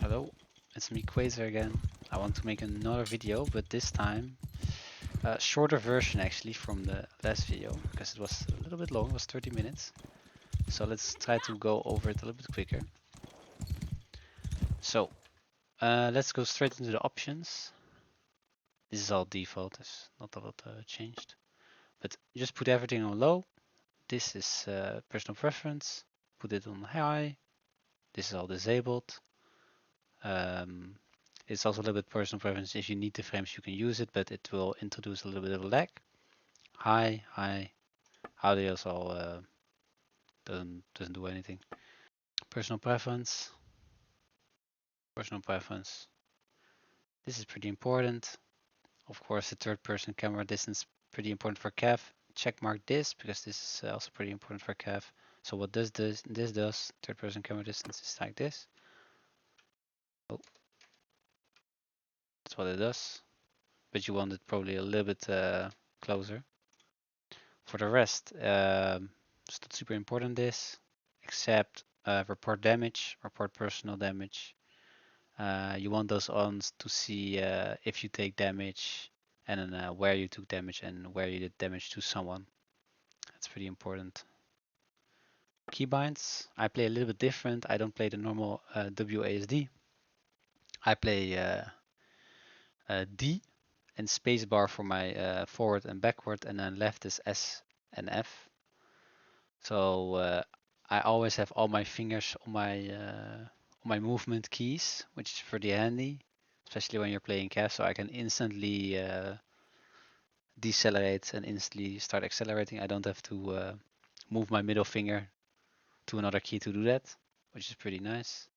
Hello, it's me Quasar again. I want to make another video, but this time a shorter version actually from the last video, because it was a little bit long, it was 30 minutes. So let's try to go over it a little bit quicker. So let's go straight into the options. This is all default, there's not a lot changed. But just put everything on low. This is personal preference, put it on high. This is all disabled. It's also a little bit personal preference. If you need the frames, you can use it, but it will introduce a little bit of a lag. High. Audio also doesn't do anything. Personal preference. This is pretty important. Of course, the third-person camera distance pretty important for CAV. Checkmark this because this is also pretty important for CAV. So what does this does? Third-person camera distance is like this. Oh, that's what it does. But you want it probably a little bit closer. For the rest, it's not super important this, except report damage, report personal damage. You want those on to see if you take damage and then where you took damage and where you did damage to someone. That's pretty important. Keybinds, I play a little bit different. I don't play the normal WASD. I play D and spacebar for my forward and backward, and then left is S and F. So I always have all my fingers on my movement keys, which is pretty handy, especially when you're playing CAF, so I can instantly decelerate and instantly start accelerating. I don't have to move my middle finger to another key to do that, which is pretty nice.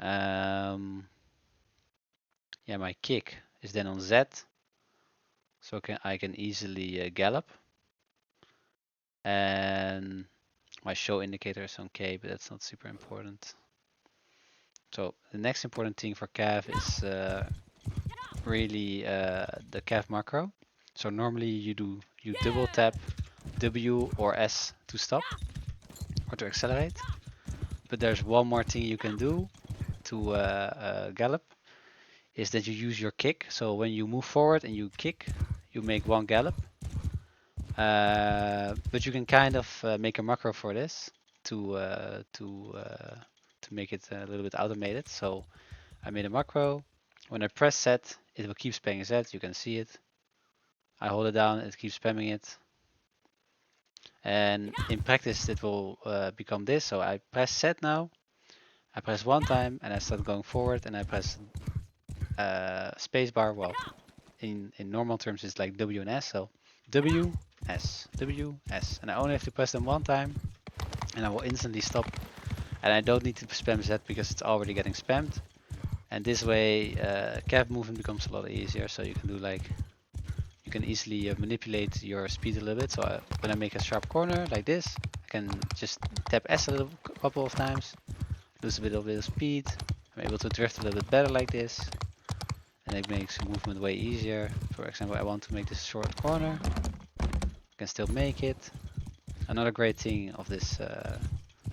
Yeah, my kick is then on Z, so I can easily gallop. And my show indicator is on K, but that's not super important. So the next important thing for CAV is really the CAV macro. So normally you double tap W or S to stop or to accelerate. But there's one more thing you can do to gallop, is that you use your kick. So when you move forward and you kick, you make one gallop. But you can kind of make a macro for this to make it a little bit automated. So I made a macro. When I press set, it will keep spamming Z. You can see it. I hold it down, it keeps spamming it. And in practice, it will become this. So I press set now. I press one time and I start going forward, and I press spacebar. Well, in normal terms, it's like W and S. So W, S, W, S. And I only have to press them one time, and I will instantly stop. And I don't need to spam Z because it's already getting spammed. And this way, CAV movement becomes a lot easier. So you can do like, you can easily manipulate your speed a little bit. So when I make a sharp corner like this, I can just tap S a couple of times, lose a bit of speed. I'm able to drift a little bit better like this, and it makes movement way easier. For example, I want to make this short corner, I can still make it. Another great thing of this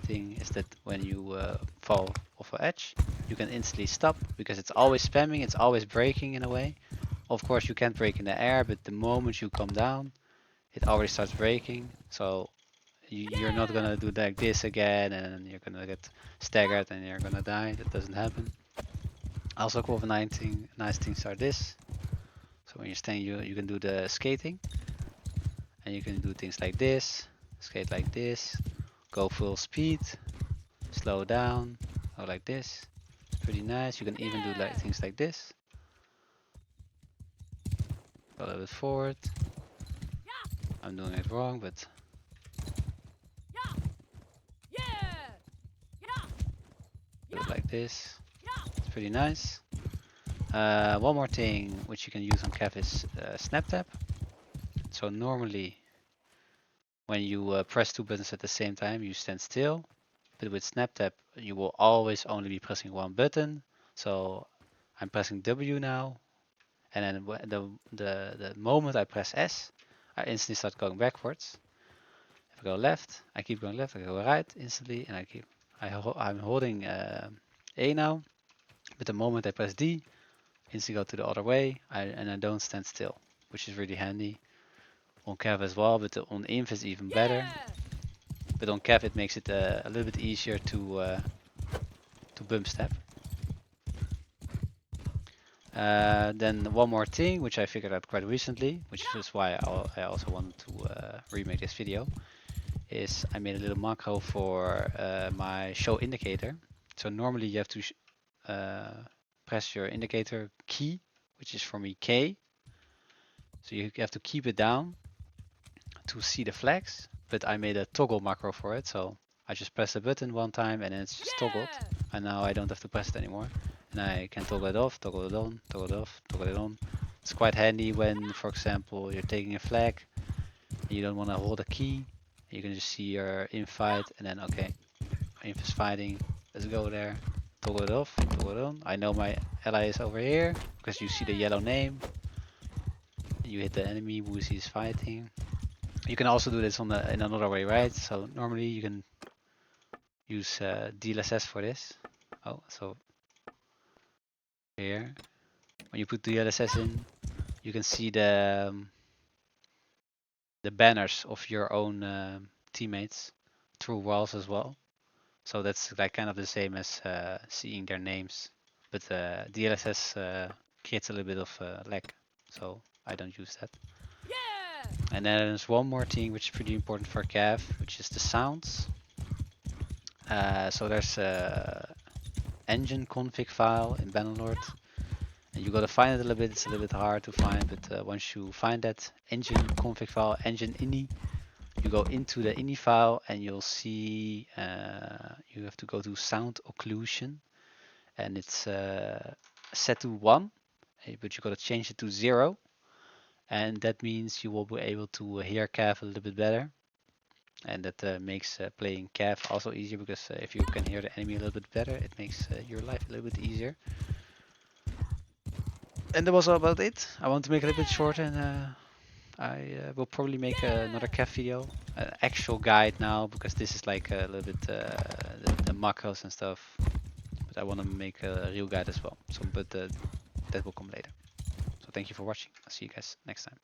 thing is that when you fall off an edge, you can instantly stop because it's always spamming, it's always braking in a way. Of course, you can't brake in the air, but the moment you come down, it already starts braking. So you're not gonna do like this again, and you're gonna get staggered and you're gonna die. That doesn't happen. Also, a couple of nice things are this. So when you're staying, you can do the skating, and you can do things like this, skate like this, go full speed, slow down, go like this. It's pretty nice. You can even do like things like this. Go a little bit forward. I'm doing it wrong, but do it like this. It's pretty nice. One more thing which you can use on CAV is snaptab. So normally when you press two buttons at the same time, you stand still. But with snaptab, you will always only be pressing one button. So I'm pressing W now, and then the moment I press S, I instantly start going backwards. If I go left, I keep going left. I go right instantly, and I'm holding A now. But the moment I press D, instantly go to the other way, and I don't stand still, which is really handy. On Cav as well, but on Inf is even better. But on Cav it makes it a little bit easier to bump step. Then one more thing, which I figured out quite recently, which is why I also wanted to remake this video, is I made a little macro for my show indicator. So normally you have to press your indicator key, which is for me K. So you have to keep it down to see the flags, but I made a toggle macro for it. So I just press the button one time and it's just toggled, and now I don't have to press it anymore. And I can toggle it off, toggle it on, toggle it off, toggle it on. It's quite handy when, for example, you're taking a flag and you don't want to hold a key. You can just see your infight and then, okay, inf is fighting, let's go there. Toggle it off, toggle it on. I know my ally is over here because you see the yellow name. You hit the enemy who is fighting. You can also do this on in another way, right? So normally you can use DLSS for this. Oh, so here, when you put DLSS in, you can see the banners of your own teammates through walls as well. So that's like kind of the same as seeing their names, but DLSS creates a little bit of lag, so I don't use that. And then there's one more thing which is pretty important for Cav, which is the sounds. So there's a engine config file in Bannerlord, and you gotta find it a little bit. It's a little bit hard to find, but once you find that engine config file, engine ini, you go into the ini file and you'll see you have to go to sound occlusion, and it's set to 1, but you gotta change it to 0, and that means you will be able to hear Cav a little bit better. And that makes playing Cav also easier, because if you can hear the enemy a little bit better, it makes your life a little bit easier. And that was all about it. I want to make it a little bit shorter, and I will probably make another Cav video, an actual guide now, because this is like a little bit the macros and stuff. But I want to make a real guide as well. So, but that will come later. So thank you for watching. I'll see you guys next time.